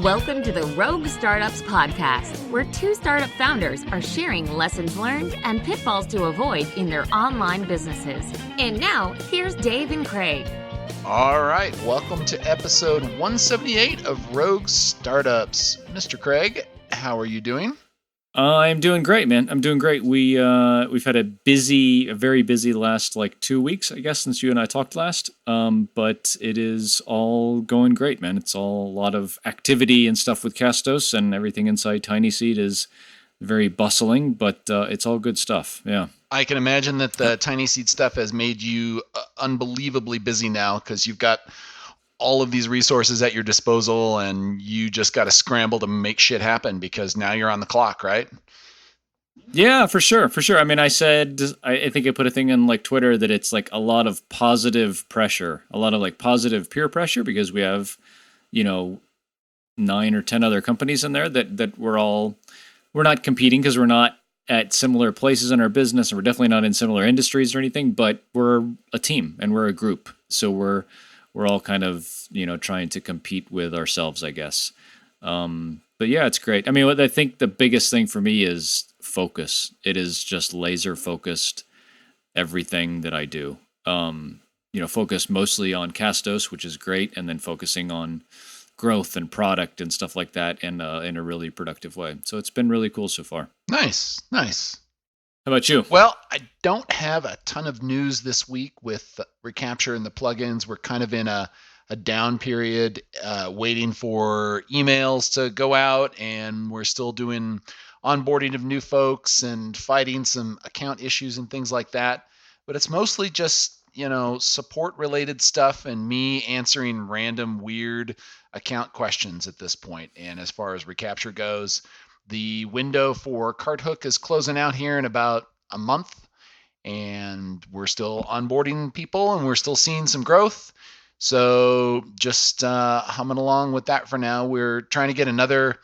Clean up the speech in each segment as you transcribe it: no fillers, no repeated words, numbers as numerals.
Welcome to the Rogue Startups Podcast, where two startup founders are sharing lessons learned and pitfalls to avoid in their online businesses. And now, here's Dave and Craig. All right, welcome to episode 178 of Rogue Startups. Mr. Craig, how are you doing? I'm doing great, man. I'm doing great. We've had a very busy last 2 weeks, I guess, since you and I talked last. But it is all going great, man. It's all a lot of activity and stuff with Castos, and everything inside Tiny Seed is very bustling, but it's all good stuff. Yeah. I can imagine that the Tiny Seed stuff has made you unbelievably busy now because you've got all of these resources at your disposal and you just got to scramble to make shit happen because now you're on the clock, right? Yeah, for sure. I mean, I think I put a thing in Twitter that it's a lot of positive pressure, a lot of positive peer pressure because we have, 9 or 10 other companies in there that we're not competing because we're not at similar places in our business and we're definitely not in similar industries or anything, but we're a team and we're a group. So we're all kind of, trying to compete with ourselves, I guess. But yeah, it's great. I mean, what I think the biggest thing for me is focus. It is just laser focused, everything that I do. Focus mostly on Castos, which is great, and then focusing on growth and product and stuff like that in a really productive way. So it's been really cool so far. Nice. How about you? Well, I don't have a ton of news this week with Recapture and the plugins. We're kind of in a down period, waiting for emails to go out, and we're still doing onboarding of new folks and fighting some account issues and things like that. But it's mostly just, support related stuff and me answering random weird account questions at this point. And as far as Recapture goes, the window for CartHook is closing out here in about a month, and we're still onboarding people and we're still seeing some growth. So just humming along with that for now. We're trying to get another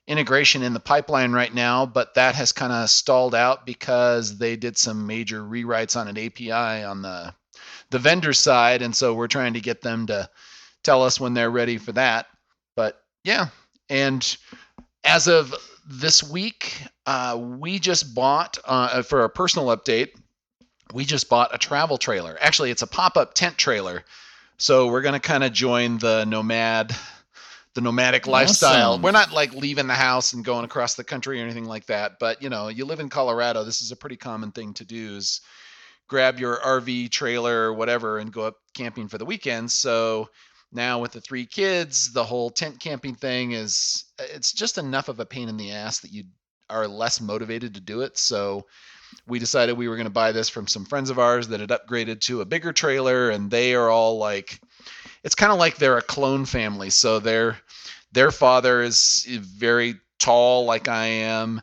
integration in the pipeline right now, but that has kind of stalled out because they did some major rewrites on an API on the vendor side, and so we're trying to get them to tell us when they're ready for that. But yeah, and as of this week, we just bought, for a personal update, we just bought a travel trailer. Actually, it's a pop-up tent trailer. So we're going to kind of join the nomadic lifestyle. Awesome. We're not leaving the house and going across the country or anything like that. But, you live in Colorado. This is a pretty common thing to do is grab your RV trailer or whatever and go up camping for the weekend. So now with the 3 kids, the whole tent camping thing it's just enough of a pain in the ass that you are less motivated to do it. So we decided we were going to buy this from some friends of ours that had upgraded to a bigger trailer, and they are all it's kind of like they're a clone family. So their father is very tall like I am.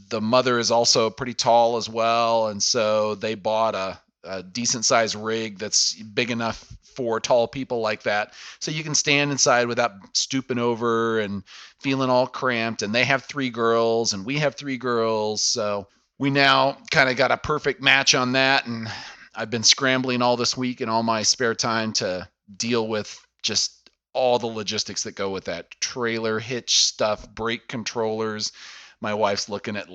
The mother is also pretty tall as well. And so they bought a decent sized rig that's big enough for tall people like that. So you can stand inside without stooping over and feeling all cramped. And they have 3 girls and we have 3 girls. So we now kind of got a perfect match on that. And I've been scrambling all this week and all my spare time to deal with just all the logistics that go with that. Trailer hitch stuff, brake controllers. My wife's looking at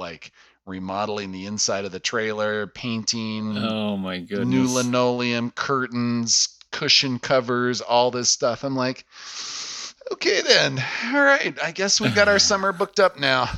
remodeling the inside of the trailer, painting. Oh my goodness. New linoleum, curtains, cushion covers, all this stuff. I'm like, okay then. All right. I guess we got our summer booked up now.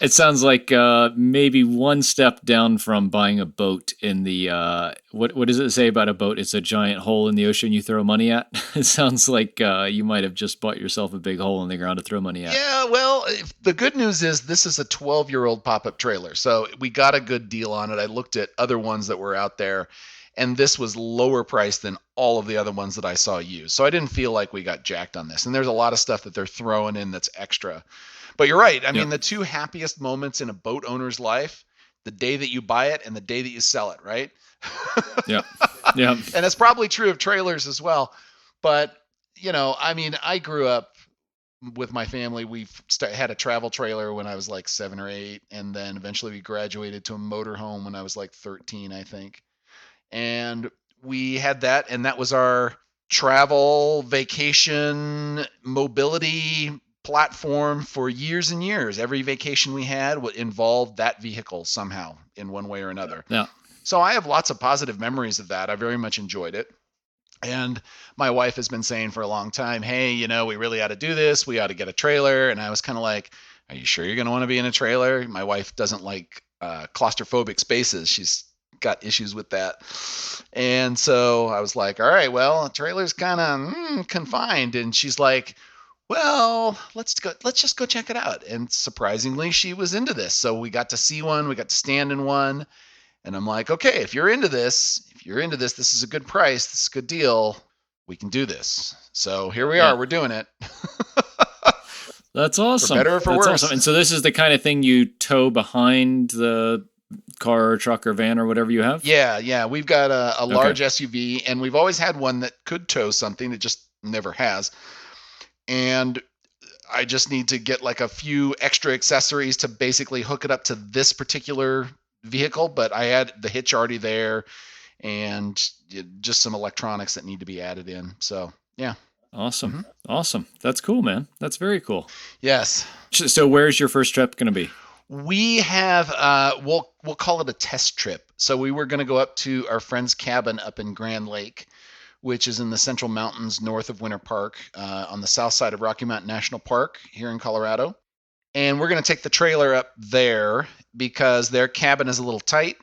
It sounds like maybe one step down from buying a boat in the what does it say about a boat? It's a giant hole in the ocean you throw money at. It sounds like you might have just bought yourself a big hole in the ground to throw money at. Yeah, well, the good news is this is a 12-year-old pop-up trailer, so we got a good deal on it. I looked at other ones that were out there, and this was lower priced than all of the other ones that I saw used. So I didn't feel like we got jacked on this. And there's a lot of stuff that they're throwing in that's extra. But you're right. I mean, the 2 happiest moments in a boat owner's life, the day that you buy it and the day that you sell it, right? Yeah. And it's probably true of trailers as well. But, I grew up with my family. We had a travel trailer when I was 7 or 8. And then eventually we graduated to a motorhome when I was 13, I think. And we had that, and that was our travel, vacation, mobility platform for years and years. Every vacation we had would involve that vehicle somehow in one way or another. Yeah. So I have lots of positive memories of that. I very much enjoyed it. And my wife has been saying for a long time, hey, we really ought to do this. We ought to get a trailer. And I was kind of like, are you sure you're going to want to be in a trailer? My wife doesn't like claustrophobic spaces. She's got issues with that. And so I was like, all right, well, a trailer's kind of confined. And she's like, well, let's just go check it out. And surprisingly, she was into this. So we got to see one, we got to stand in one. And I'm like, okay, if you're into this, this is a good price, this is a good deal. We can do this. So here we are, we're doing it. That's awesome. For better or for worse. Awesome. And so this is the kind of thing you tow behind the car or truck or van or whatever you have? Yeah. We've got a large SUV, and we've always had one that could tow something. It just never has. And I just need to get like a few extra accessories to basically hook it up to this particular vehicle, but I had the hitch already there and just some electronics that need to be added in. So, yeah. Awesome. Mm-hmm. Awesome. That's cool, man. That's very cool. Yes. So where's your first trip going to be? We have, we'll call it a test trip. So we were going to go up to our friend's cabin up in Grand Lake, which is in the Central Mountains north of Winter Park, on the south side of Rocky Mountain National Park here in Colorado. And we're going to take the trailer up there because their cabin is a little tight.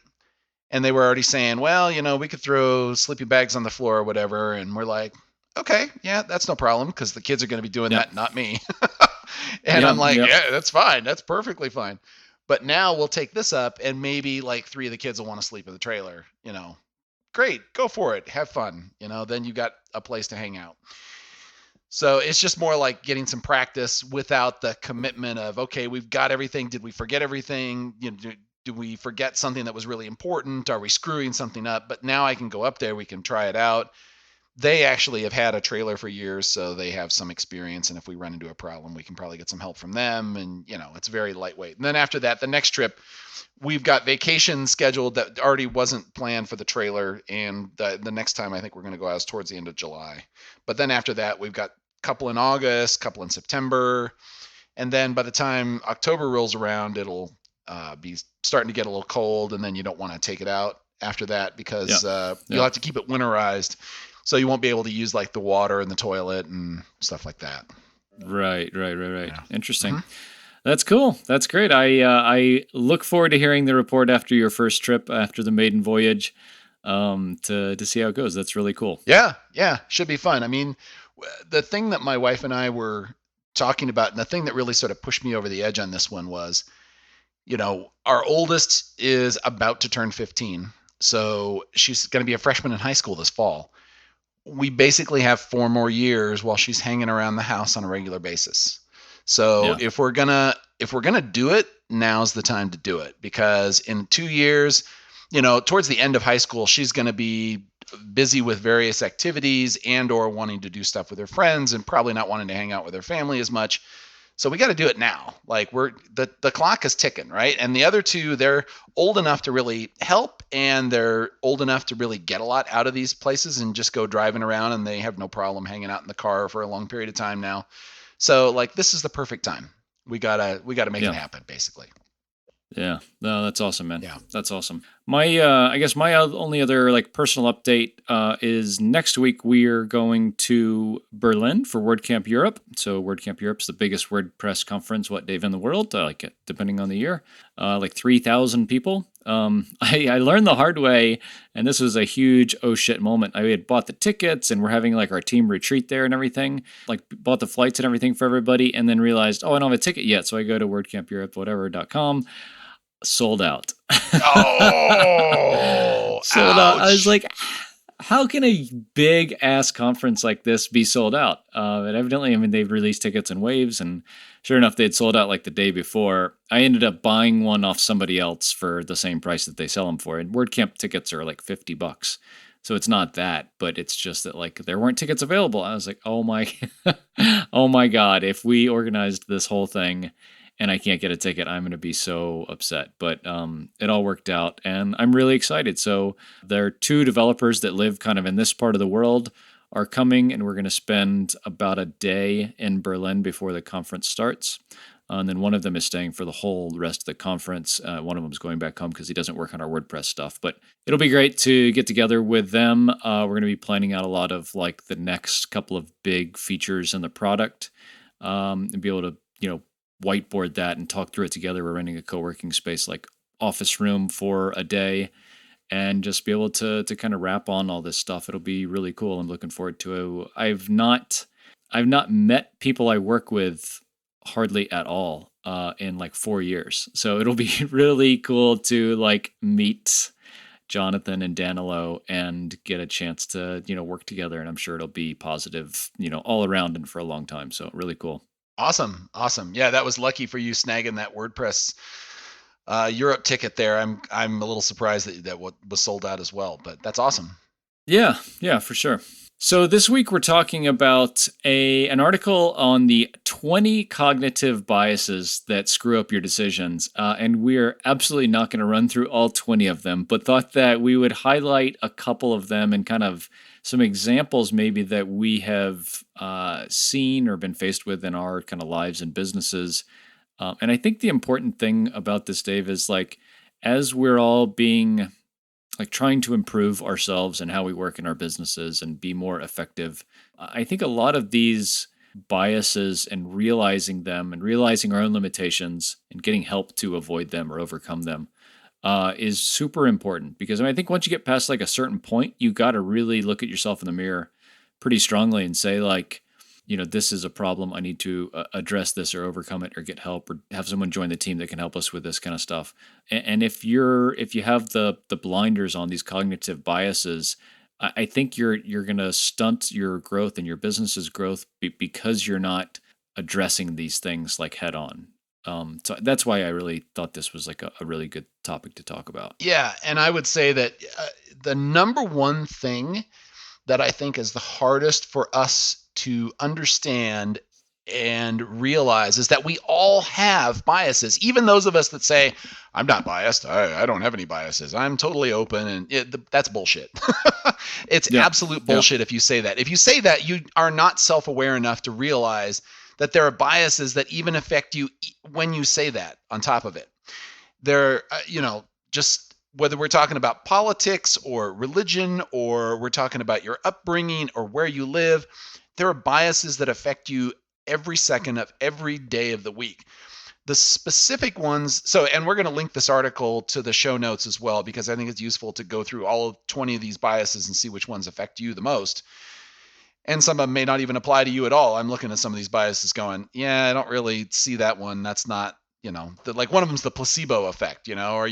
And they were already saying, well, we could throw sleeping bags on the floor or whatever. And we're like, okay, yeah, that's no problem because the kids are going to be doing that, not me. And I'm like, yeah, that's fine. That's perfectly fine. But now we'll take this up and maybe like 3 of the kids will want to sleep in the trailer. Great, go for it. Have fun. Then you got a place to hang out. So it's just more like getting some practice without the commitment of, okay, we've got everything. Did we forget everything? Do we forget something that was really important? Are we screwing something up? But now I can go up there. We can try it out. They actually have had a trailer for years, so they have some experience. And if we run into a problem, we can probably get some help from them. And, it's very lightweight. And then after that, the next trip, we've got vacation scheduled that already wasn't planned for the trailer. And the next time I think we're going to go out is towards the end of July. But then after that, we've got couple in August, couple in September, and then by the time October rolls around, it'll be starting to get a little cold, and then you don't want to take it out after that because you'll have to keep it winterized, so you won't be able to use like the water in the toilet and stuff like that. Right. Yeah. Interesting. Mm-hmm. That's cool. That's great. I look forward to hearing the report after your first trip, after the maiden voyage, to see how it goes. That's really cool. Yeah. Should be fun. I mean, the thing that my wife and I were talking about, and the thing that really sort of pushed me over the edge on this one was, our oldest is about to turn 15. So she's going to be a freshman in high school this fall. We basically have 4 more years while she's hanging around the house on a regular basis. So if we're going to do it, now's the time to do it, because in 2 years, towards the end of high school, she's going to be busy with various activities and or wanting to do stuff with her friends and probably not wanting to hang out with her family as much. So we got to do it now. Like the clock is ticking, right? And the other 2, they're old enough to really help, and they're old enough to really get a lot out of these places and just go driving around, and they have no problem hanging out in the car for a long period of time now. So like this is the perfect time. We gotta make it happen, basically. Yeah, no, that's awesome, man. Yeah, that's awesome. I guess my only other like personal update is next week we're going to Berlin for WordCamp Europe. So WordCamp Europe's the biggest WordPress conference, Dave, in the world? Like depending on the year, like 3,000 people. I learned the hard way, and this was a huge oh shit moment. I had bought the tickets, and we're having like our team retreat there and everything. Like bought the flights and everything for everybody, and then realized, I don't have a ticket yet. So I go to WordCampEurope.com. Sold out. Oh, sold out. I was like, how can a big ass conference like this be sold out? And evidently, they've released tickets in waves, and sure enough, they'd sold out like the day before. I ended up buying one off somebody else for the same price that they sell them for. And WordCamp tickets are like $50. So it's not that, but it's just that like there weren't tickets available. I was like, oh my God, if we organized this whole thing and I can't get a ticket, I'm going to be so upset. But it all worked out, and I'm really excited. So there are 2 developers that live kind of in this part of the world are coming, and we're going to spend about a day in Berlin before the conference starts. And then one of them is staying for the whole rest of the conference. One of them is going back home because he doesn't work on our WordPress stuff. But it'll be great to get together with them. We're going to be planning out a lot of like the next couple of big features in the product, and be able to, whiteboard that and talk through it together. We're renting a co-working space, like office room, for a day, and just be able to kind of wrap on all this stuff. It'll be really cool. I'm looking forward to it. I've not met people I work with hardly at all in like 4 years. So it'll be really cool to like meet Jonathan and Danilo and get a chance to, work together. And I'm sure it'll be positive, all around and for a long time. So really cool. Awesome. Yeah, that was lucky for you snagging that WordPress Europe ticket there. I'm a little surprised that what was sold out as well, but that's awesome. Yeah, for sure. So this week we're talking about an article on the 20 cognitive biases that screw up your decisions. And we're absolutely not going to run through all 20 of them, but thought that we would highlight a couple of them and kind of some examples maybe that we have seen or been faced with in our kind of lives and businesses. And I think the important thing about this, Dave, is like, as we're all being like trying to improve ourselves and how we work in our businesses and be more effective, I think a lot of these biases and realizing them and realizing our own limitations and getting help to avoid them or overcome them is super important. Because I think once you get past like a certain point, you got to really look at yourself in the mirror pretty strongly and say like, this is a problem. I need to address this or overcome it or get help or have someone join the team that can help us with this kind of stuff. And if you have the blinders on these cognitive biases, I think you're going to stunt your growth and your business's growth because you're not addressing these things like head on. So that's why I really thought this was like a really good topic to talk about. Yeah, and I would say that the number one thing that I think is the hardest for us to understand and realize is that we all have biases. Even those of us that say, I'm not biased, I don't have any biases, I'm totally open, and that's bullshit. It's absolute bullshit if you say that. If you say that, you are not self-aware enough to realize that there are biases that even affect you when you say that on top of it. There, just whether we're talking about politics or religion or we're talking about your upbringing or where you live, there are biases that affect you every second of every day of the week. The specific ones, and we're going to link this article to the show notes as well, because I think it's useful to go through all of 20 of these biases and see which ones affect you the most. And some of them may not even apply to you at all. I'm looking at some of these biases going, I don't really see that one. That's not, like one of them is the placebo effect. Are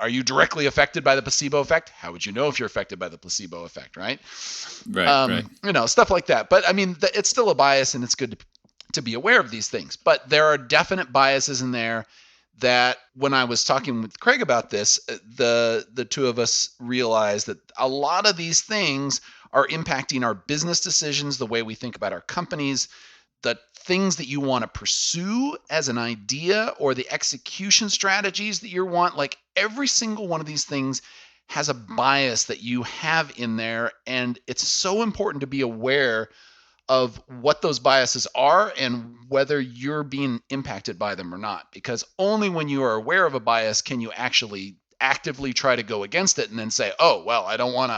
you directly affected by the placebo effect? How would you know if you're affected by the placebo effect, right? Right. Stuff like that. But I mean, it's still a bias, and it's good to be aware of these things. But there are definite biases in there that when I was talking with Craig about this, the two of us realized that a lot of these things are impacting our business decisions, the way we think about our companies, the things that you want to pursue as an idea, or the execution strategies that you want. Like every single one of these things has a bias that you have in there. And it's so important to be aware of what those biases are and whether you're being impacted by them or not. Because only when you are aware of a bias can you actually actively try to go against it and then say, oh, well, I don't want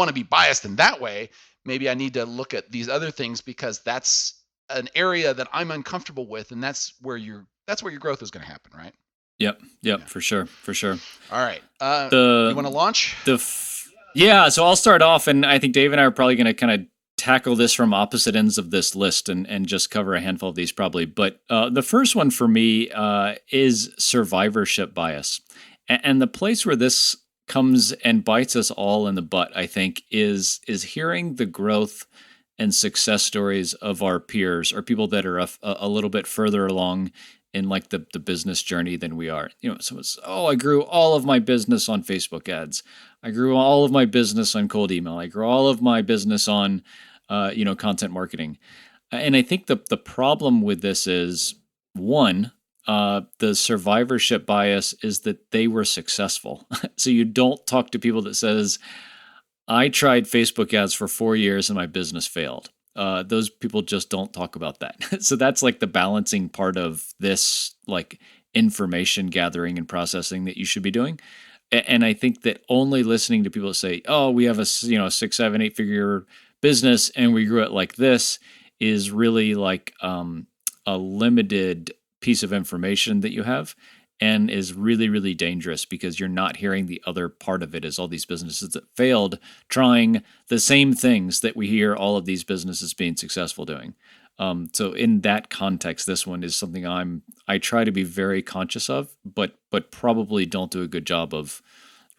to be biased in that way. Maybe I need to look at these other things because that's an area that I'm uncomfortable with, and that's where your growth is going to happen, right? Yep, yeah. For sure. All right. You want to launch? So I'll start off, and I think Dave and I are probably going to kind of tackle this from opposite ends of this list and just cover a handful of these probably. But the first one for me is survivorship bias. And the place where this comes and bites us all in the butt, I think, is hearing the growth and success stories of our peers or people that are a little bit further along in like the business journey than we are. Someone's, I grew all of my business on Facebook ads. I grew all of my business on cold email. I grew all of my business on, content marketing. And I think the problem with this is, one, the survivorship bias is that they were successful. So you don't talk to people that says, I tried Facebook ads for 4 years and my business failed. Those people just don't talk about that. So that's like the balancing part of this, like information gathering and processing that you should be doing. And I think that only listening to people say, "Oh, we have a 6, 7, 8 figure business and we grew it like this," is really like a limited piece of information that you have, and is really, really dangerous because you're not hearing the other part of it is all these businesses that failed trying the same things that we hear all of these businesses being successful doing. So in that context, this one is something I try to be very conscious of, but probably don't do a good job of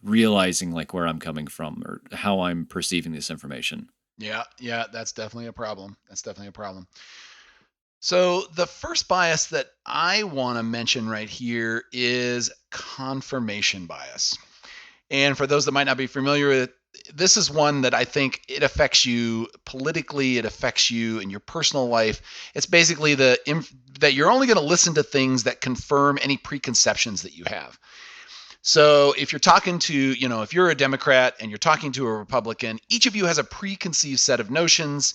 realizing like where I'm coming from or how I'm perceiving this information. Yeah, that's definitely a problem. So the first bias that I want to mention right here is confirmation bias. And for those that might not be familiar with it, this is one that I think it affects you politically, it affects you in your personal life. It's basically that you're only going to listen to things that confirm any preconceptions that you have. So if you're talking to, if you're a Democrat and you're talking to a Republican, each of you has a preconceived set of notions,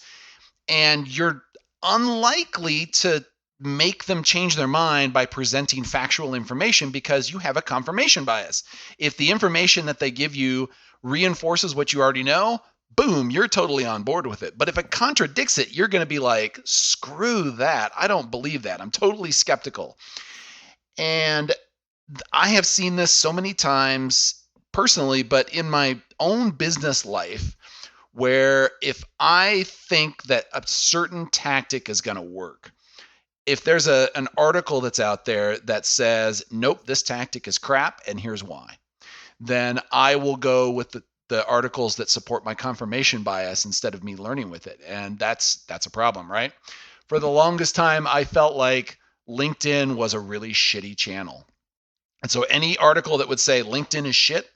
and you're unlikely to make them change their mind by presenting factual information because you have a confirmation bias. If the information that they give you reinforces what you already know, boom, you're totally on board with it. But if it contradicts it, you're going to be like, screw that. I don't believe that. I'm totally skeptical. And I have seen this so many times personally, but in my own business life, where if I think that a certain tactic is going to work, if there's an article that's out there that says, nope, this tactic is crap and here's why, then I will go with the articles that support my confirmation bias instead of me learning with it. And that's a problem, right? For the longest time, I felt like LinkedIn was a really shitty channel. And so any article that would say LinkedIn is shit,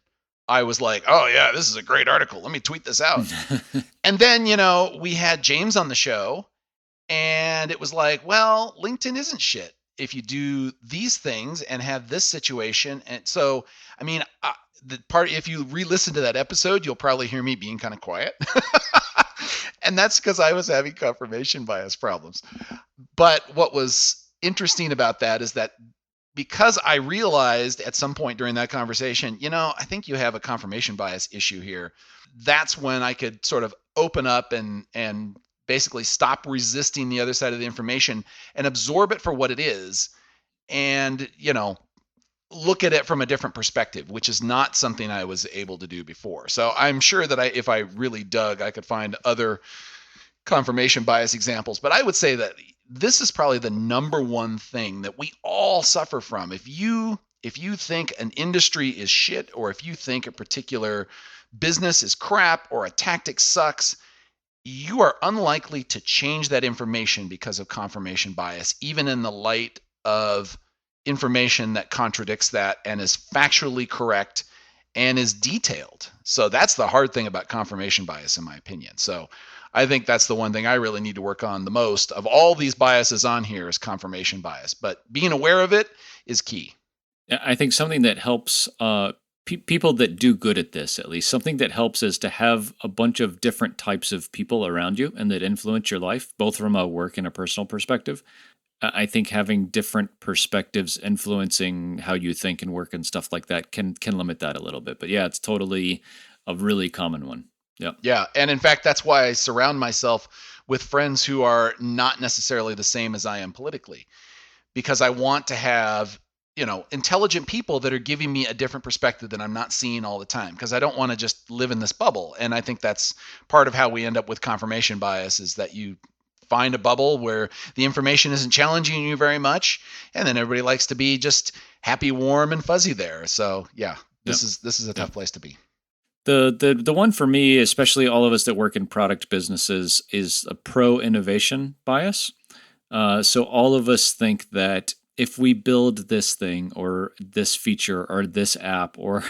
I was like, oh yeah, this is a great article. Let me tweet this out. And then, we had James on the show, and it was like, well, LinkedIn isn't shit if you do these things and have this situation. And so, I mean, if you re-listen to that episode, you'll probably hear me being kind of quiet. And that's because I was having confirmation bias problems. But what was interesting about that is that because I realized at some point during that conversation, I think you have a confirmation bias issue here. That's when I could sort of open up and basically stop resisting the other side of the information and absorb it for what it is, and look at it from a different perspective, which is not something I was able to do before. So I'm sure that if I really dug, I could find other confirmation bias examples, but I would say that this is probably the number one thing that we all suffer from. If you think an industry is shit, or if you think a particular business is crap or a tactic sucks, you are unlikely to change that information because of confirmation bias, even in the light of information that contradicts that and is factually correct and is detailed. So that's the hard thing about confirmation bias, in my opinion. So I think that's the one thing I really need to work on the most of all these biases on here is confirmation bias. But being aware of it is key. I think something that helps people that do good at this, at least, something that helps is to have a bunch of different types of people around you and that influence your life, both from a work and a personal perspective. I think having different perspectives influencing how you think and work and stuff like that can limit that a little bit. But yeah, it's totally a really common one. Yeah. Yeah. And in fact, that's why I surround myself with friends who are not necessarily the same as I am politically, because I want to have, intelligent people that are giving me a different perspective that I'm not seeing all the time, because I don't want to just live in this bubble. And I think that's part of how we end up with confirmation bias, is that you find a bubble where the information isn't challenging you very much, and then everybody likes to be just happy, warm, and fuzzy there. So yeah, this is a tough place to be. The one for me, especially all of us that work in product businesses, is a pro-innovation bias. So all of us think that if we build this thing or this feature or this app or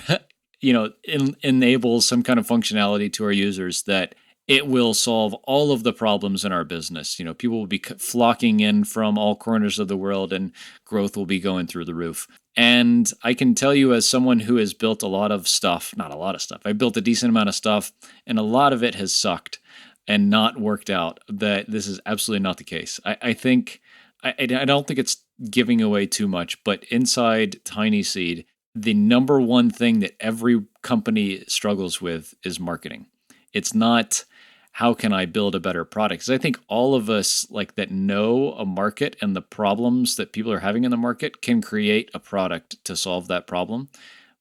enable some kind of functionality to our users, that it will solve all of the problems in our business. People will be flocking in from all corners of the world and growth will be going through the roof. And I can tell you, as someone who has built a lot of stuff, not a lot of stuff, I built a decent amount of stuff, and a lot of it has sucked and not worked out, that this is absolutely not the case. I think, I don't think it's giving away too much, but inside Tiny Seed, the number one thing that every company struggles with is marketing. It's not, how can I build a better product? Because I think all of us like that know a market and the problems that people are having in the market can create a product to solve that problem.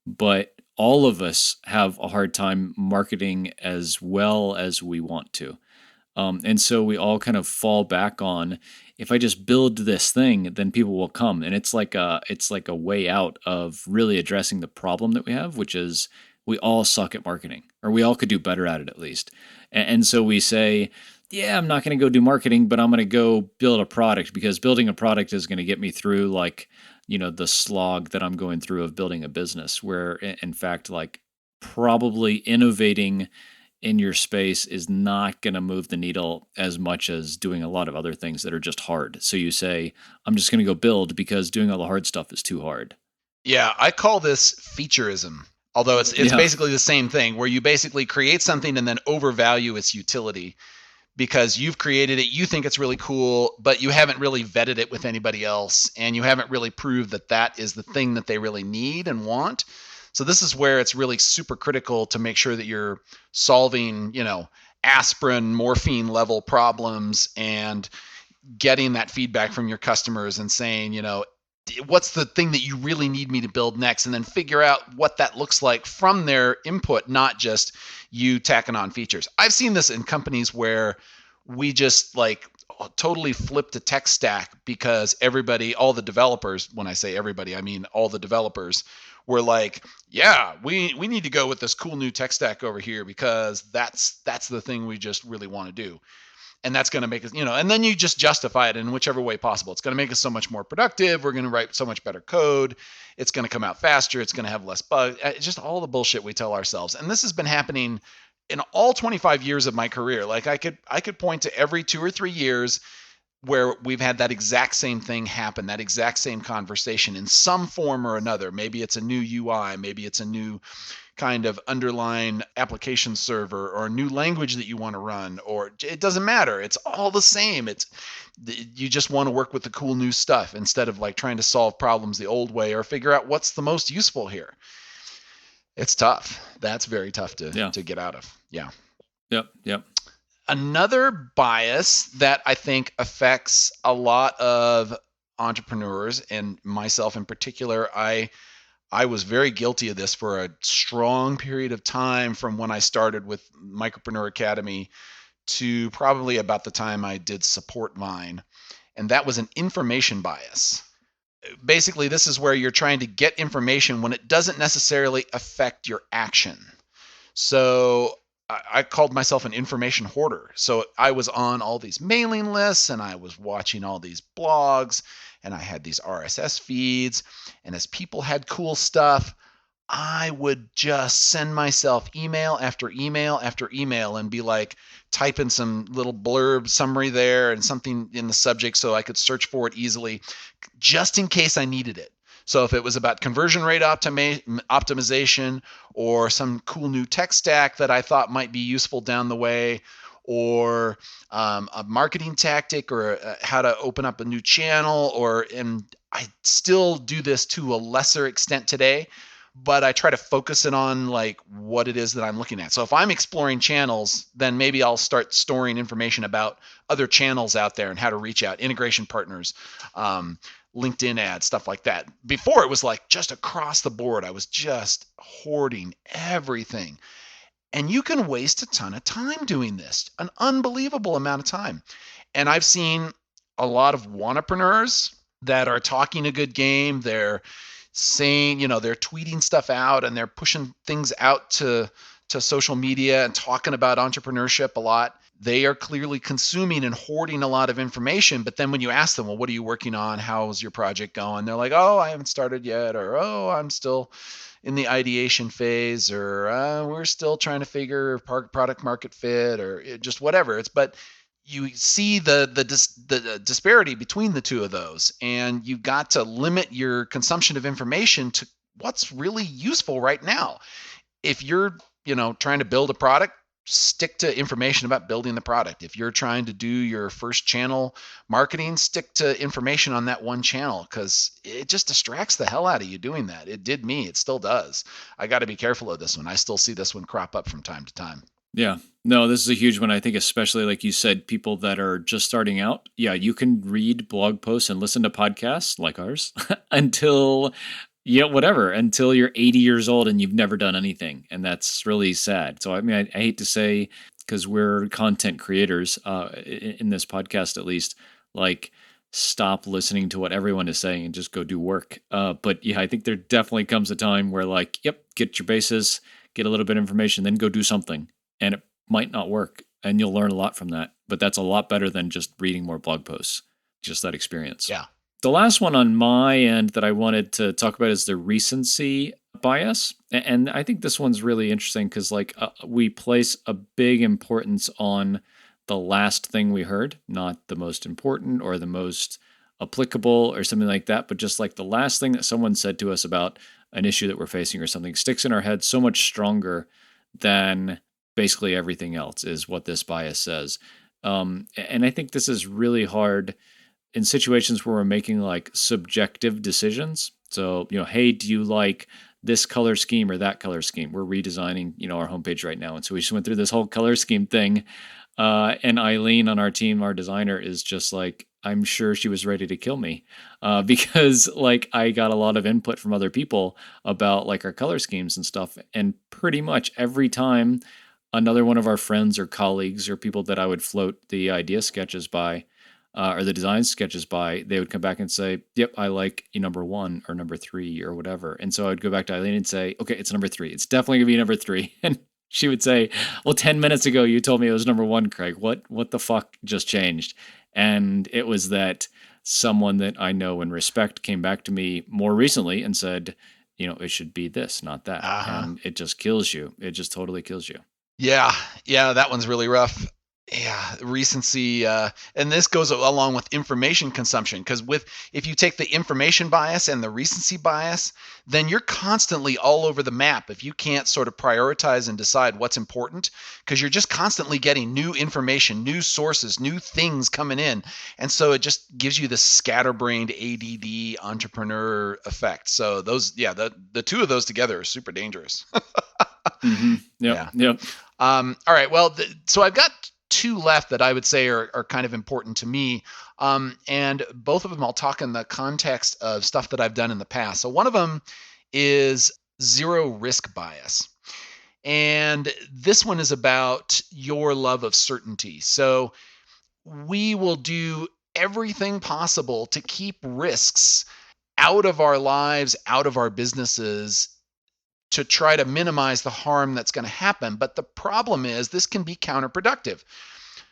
But all of us have a hard time marketing as well as we want to. And so we all kind of fall back on, if I just build this thing, then people will come. And it's like a way out of really addressing the problem that we have, which is we all suck at marketing, or we all could do better at it at least. And so we say, yeah, I'm not going to go do marketing, but I'm going to go build a product, because building a product is going to get me through, like, the slog that I'm going through of building a business, where in fact, like, probably innovating in your space is not going to move the needle as much as doing a lot of other things that are just hard. So you say, I'm just going to go build because doing all the hard stuff is too hard. Yeah, I call this featureism. Although it's basically the same thing, where you basically create something and then overvalue its utility because you've created it, you think it's really cool, but you haven't really vetted it with anybody else, and you haven't really proved that that is the thing that they really need and want. So this is where it's really super critical to make sure that you're solving, aspirin, morphine level problems, and getting that feedback from your customers and saying, what's the thing that you really need me to build next, and then figure out what that looks like from their input, not just you tacking on features. I've seen this in companies where we just like totally flipped a tech stack because everybody, all the developers, when I say everybody, I mean all the developers, were like, yeah, we need to go with this cool new tech stack over here because that's the thing we just really want to do. And that's going to make us, and then you just justify it in whichever way possible. It's going to make us so much more productive. We're going to write so much better code. It's going to come out faster. It's going to have less bugs. Just all the bullshit we tell ourselves. And this has been happening in all 25 years of my career. Like I could point to every 2 or 3 years where we've had that exact same thing happen, that exact same conversation in some form or another. Maybe it's a new UI, maybe it's a new kind of underlying application server or a new language that you want to run, or it doesn't matter. It's all the same. You just want to work with the cool new stuff instead of like trying to solve problems the old way or figure out what's the most useful here. It's tough. That's very tough to get out of. Yeah. Yep. Another bias that I think affects a lot of entrepreneurs, and myself in particular, I was very guilty of this for a strong period of time, from when I started with Micropreneur Academy to probably about the time I did Support Vine. And that was an information bias. Basically, this is where you're trying to get information when it doesn't necessarily affect your action. So I called myself an information hoarder. So I was on all these mailing lists and I was watching all these blogs and I had these RSS feeds. And as people had cool stuff, I would just send myself email after email after email and be like, typing some little blurb summary there and something in the subject so I could search for it easily, just in case I needed it. So if it was about conversion rate optimization or some cool new tech stack that I thought might be useful down the way, or a marketing tactic, or how to open up a new channel, and I still do this to a lesser extent today, but I try to focus it on like what it is that I'm looking at. So if I'm exploring channels, then maybe I'll start storing information about other channels out there and how to reach out, integration partners, LinkedIn ads, stuff like that. Before it was like just across the board. I was just hoarding everything. And you can waste a ton of time doing this, an unbelievable amount of time. And I've seen a lot of wannapreneurs that are talking a good game. They're saying, they're tweeting stuff out and they're pushing things out to social media and talking about entrepreneurship a lot. They are clearly consuming and hoarding a lot of information. But then when you ask them, well, what are you working on? How's your project going? They're like, oh, I haven't started yet. Or, oh, I'm still in the ideation phase. Or we're still trying to figure product market fit, or just whatever. But you see the disparity between the two of those, and you've got to limit your consumption of information to what's really useful right now. If you're, trying to build a product, stick to information about building the product. If you're trying to do your first channel marketing, stick to information on that one channel, because it just distracts the hell out of you doing that. It did me. It still does. I got to be careful of this one. I still see this one crop up from time to time. Yeah. No, this is a huge one. I think especially like you said, people that are just starting out. Yeah, you can read blog posts and listen to podcasts like ours until you're 80 years old and you've never done anything. And that's really sad. So, I mean, I hate to say, because we're content creators in this podcast, at least, like, stop listening to what everyone is saying and just go do work. But yeah, I think there definitely comes a time where, like, yep, get your basis, get a little bit of information, then go do something. And it might not work, and you'll learn a lot from that. But that's a lot better than just reading more blog posts, just that experience. Yeah. The last one on my end that I wanted to talk about is the recency bias. And I think this one's really interesting because we place a big importance on the last thing we heard, not the most important or the most applicable or something like that, but just like the last thing that someone said to us about an issue that we're facing or something sticks in our head so much stronger than basically everything else, is what this bias says. And I think this is really hard in situations where we're making like subjective decisions. So, hey, do you like this color scheme or that color scheme? We're redesigning, our homepage right now. And so we just went through this whole color scheme thing. And Eileen on our team, our designer, is just like, I'm sure she was ready to kill me because like I got a lot of input from other people about like our color schemes and stuff. And pretty much every time another one of our friends or colleagues or people that I would float the idea sketches by or the design sketches by, they would come back and say, yep, I like number 1 or number 3 or whatever. And so I would go back to Eileen and say, okay, it's number 3. It's definitely gonna be number 3. And she would say, well, 10 minutes ago, you told me it was number 1, Craig. What the fuck just changed? And it was that someone that I know and respect came back to me more recently and said, it should be this, not that. Uh-huh. And it just kills you. It just totally kills you. Yeah, that one's really rough. Yeah, recency, and this goes along with information consumption, because if you take the information bias and the recency bias, then you're constantly all over the map if you can't sort of prioritize and decide what's important, because you're just constantly getting new information, new sources, new things coming in. And so it just gives you this scatterbrained ADD entrepreneur effect. So the two of those together are super dangerous. Mm-hmm. Yep. All right. Well, so I've got 2 left that I would say are kind of important to me. And both of them I'll talk in the context of stuff that I've done in the past. So one of them is zero risk bias. And this one is about your love of certainty. So we will do everything possible to keep risks out of our lives, out of our businesses, to try to minimize the harm that's going to happen. But the problem is this can be counterproductive.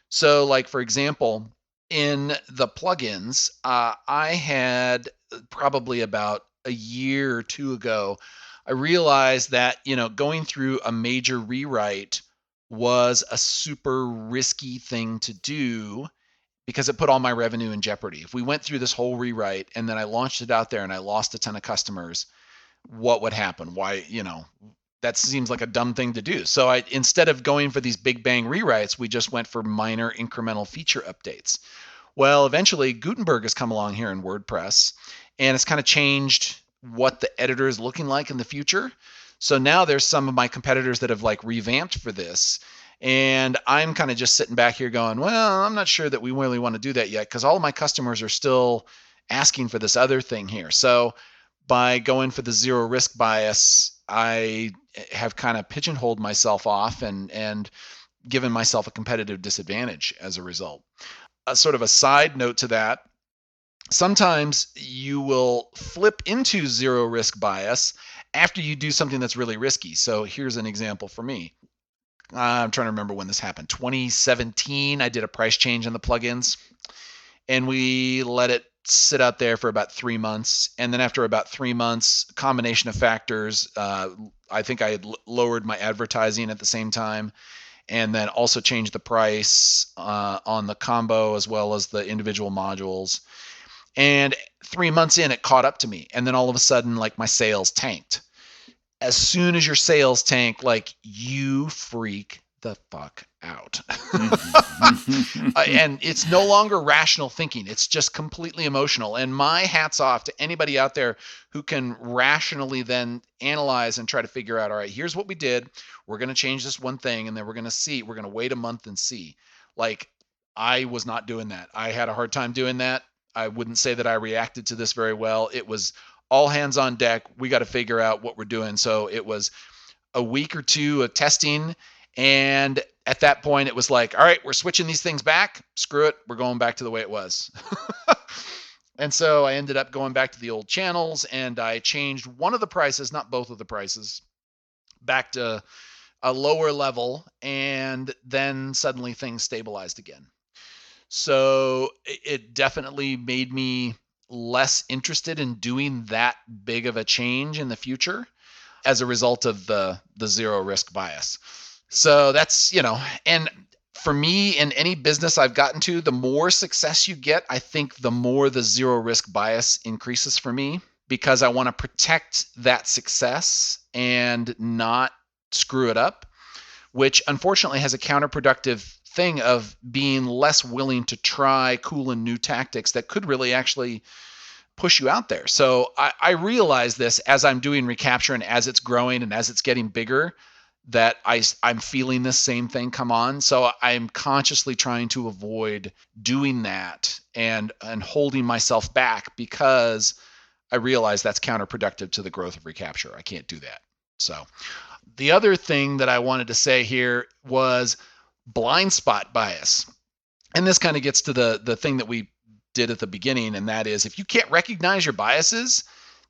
So like, for example, in the plugins, I had probably about a year or 2 ago, I realized that, going through a major rewrite was a super risky thing to do because it put all my revenue in jeopardy. If we went through this whole rewrite and then I launched it out there and I lost a ton of customers, what would happen? Why, that seems like a dumb thing to do. So instead of going for these big bang rewrites, we just went for minor incremental feature updates. Well, eventually Gutenberg has come along here in WordPress, and it's kind of changed what the editor is looking like in the future. So now there's some of my competitors that have like revamped for this. And I'm kind of just sitting back here going, well, I'm not sure that we really want to do that yet, because all of my customers are still asking for this other thing here. So by going for the zero risk bias, I have kind of pigeonholed myself off and given myself a competitive disadvantage as a result. A sort of a side note to that, sometimes you will flip into zero risk bias after you do something that's really risky. So here's an example for me. I'm trying to remember when this happened. 2017, I did a price change in the plugins, and we let it sit out there for about 3 months. And then after about 3 months, a combination of factors, I think I had lowered my advertising at the same time. and then also changed the price on the combo as well as the individual modules. And 3 months in, it caught up to me. And then all of a sudden, like, my sales tanked. As soon as your sales tank, like, you freak the fuck out. And it's no longer rational thinking. It's just completely emotional. And my hat's off to anybody out there who can rationally then analyze and try to figure out, all right, here's what we did. We're going to change this one thing, and then we're going to wait a month and see. Like, I was not doing that. I had a hard time doing that. I wouldn't say that I reacted to this very well. It was all hands on deck. We got to figure out what we're doing. So it was a week or two of testing. And at that point, it was like, all right, we're switching these things back. Screw it. We're going back to the way it was. And so I ended up going back to the old channels, and I changed one of the prices, not both of the prices, back to a lower level. And then suddenly things stabilized again. So it definitely made me less interested in doing that big of a change in the future as a result of the zero risk bias. So that's, and for me, in any business I've gotten to, the more success you get, I think the more the zero risk bias increases for me, because I want to protect that success and not screw it up, which unfortunately has a counterproductive thing of being less willing to try cool and new tactics that could really actually push you out there. So I realize this as I'm doing recapture, and as it's growing and as it's getting bigger, that I'm feeling this same thing come on. So I'm consciously trying to avoid doing that and holding myself back, because I realize that's counterproductive to the growth of recapture. I can't do that. So the other thing that I wanted to say here was blind spot bias. And this kind of gets to the thing that we did at the beginning, and that is, if you can't recognize your biases,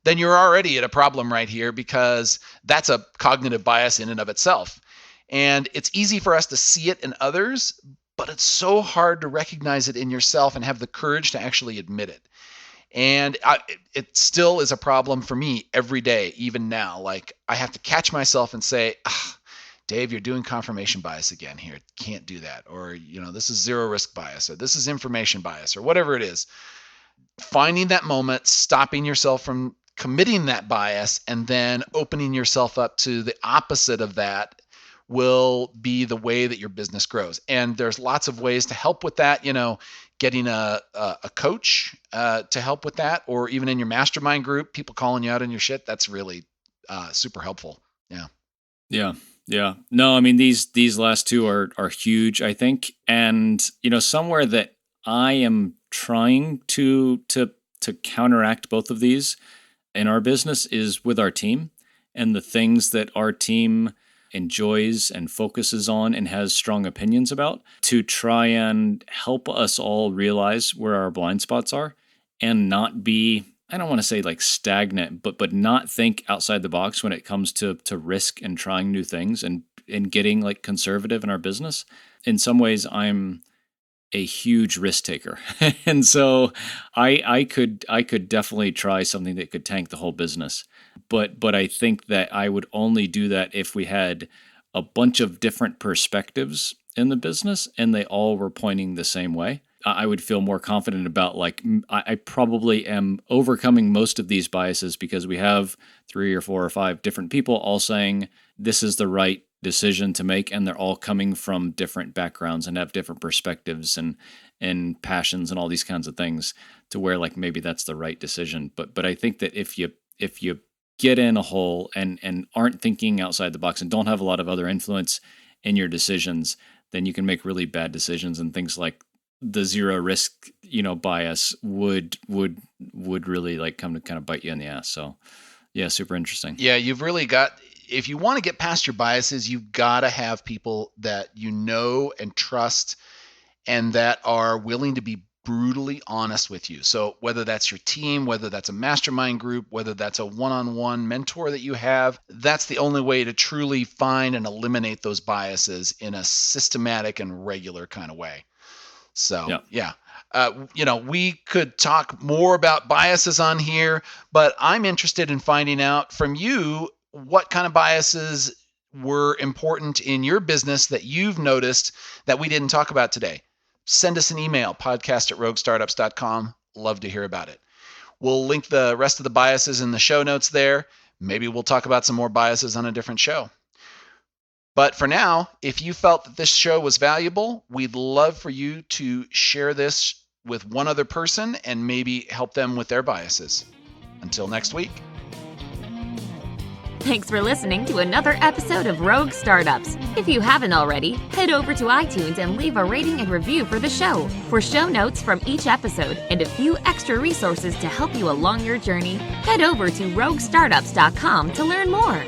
then you're already at a problem right here, because that's a cognitive bias in and of itself. And it's easy for us to see it in others, but it's so hard to recognize it in yourself and have the courage to actually admit it. And it still is a problem for me every day, even now. Like, I have to catch myself and say, Dave, you're doing confirmation bias again here. Can't do that. Or, this is zero risk bias, or this is information bias, or whatever it is. Finding that moment, stopping yourself from committing that bias, and then opening yourself up to the opposite of that will be the way that your business grows. And there's lots of ways to help with that, getting a coach to help with that, or even in your mastermind group, people calling you out on your shit. That's really super helpful. Yeah. Yeah. Yeah. No, I mean, these last two are huge, I think. And, somewhere that I am trying to counteract both of these in our business is with our team, and the things that our team enjoys and focuses on and has strong opinions about, to try and help us all realize where our blind spots are and not be, I don't want to say like stagnant, but not think outside the box when it comes to risk and trying new things and getting like conservative in our business. In some ways, I'm a huge risk taker. And so I could definitely try something that could tank the whole business. But I think that I would only do that if we had a bunch of different perspectives in the business and they all were pointing the same way. I would feel more confident about, like, I probably am overcoming most of these biases because we have 3 or 4 or 5 different people all saying this is the right decision to make, and they're all coming from different backgrounds and have different perspectives and passions and all these kinds of things, to where like maybe that's the right decision. But I think that if you get in a hole and aren't thinking outside the box and don't have a lot of other influence in your decisions, then you can make really bad decisions, and things like the zero risk, bias would really like come to kind of bite you in the ass. So yeah, super interesting. Yeah, you've really got, if you want to get past your biases, you've got to have people that you know and trust and that are willing to be brutally honest with you. So whether that's your team, whether that's a mastermind group, whether that's a one-on-one mentor that you have, that's the only way to truly find and eliminate those biases in a systematic and regular kind of way. So, yeah. We could talk more about biases on here, but I'm interested in finding out from you, what kind of biases were important in your business that you've noticed that we didn't talk about today. Send us an email, podcast@roguestartups.com. Love to hear about it. We'll link the rest of the biases in the show notes there. Maybe we'll talk about some more biases on a different show. But for now, if you felt that this show was valuable, we'd love for you to share this with one other person and maybe help them with their biases. Until next week. Thanks for listening to another episode of Rogue Startups. If you haven't already, head over to iTunes and leave a rating and review for the show. For show notes from each episode and a few extra resources to help you along your journey, head over to roguestartups.com to learn more.